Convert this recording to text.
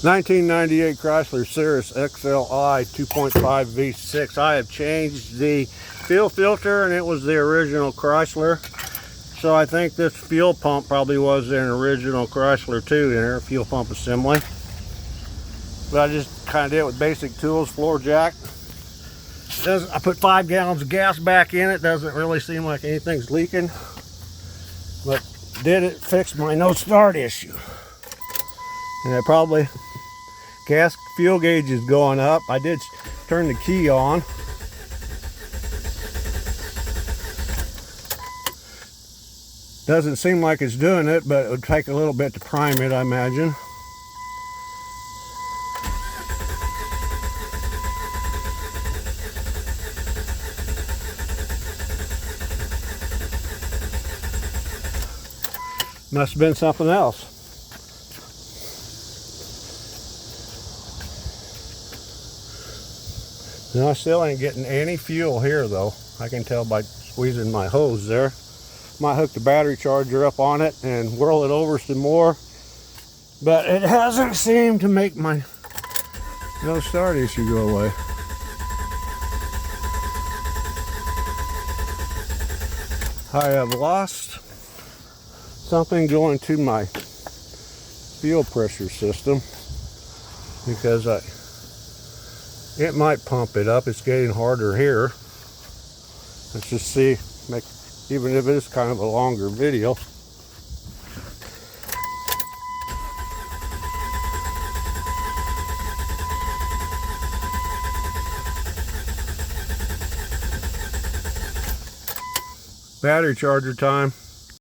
1998 Chrysler Cirrus LXI 2.5 V6. I have changed the fuel filter, and it was the original Chrysler. So I think this fuel pump probably was an original Chrysler too, in there, fuel pump assembly. But I just kind of did it with basic tools, floor jack. I put 5 gallons of gas back in it. Doesn't really seem like anything's leaking, but did it fix my no start issue? And I probably, gas fuel gauge is going up. I did turn the key on. Doesn't seem like it's doing it, but it would take a little bit to prime it, I imagine. Must have been something else. No, I still ain't getting any fuel here though. I can tell by squeezing my hose there. Might hook the battery charger up on it and whirl it over some more, but it hasn't seemed to make my no start issue go away. I have lost something going to my fuel pressure system, because it might pump it up. It's getting harder here. Let's just see, even if it is kind of a longer video. Battery charger time.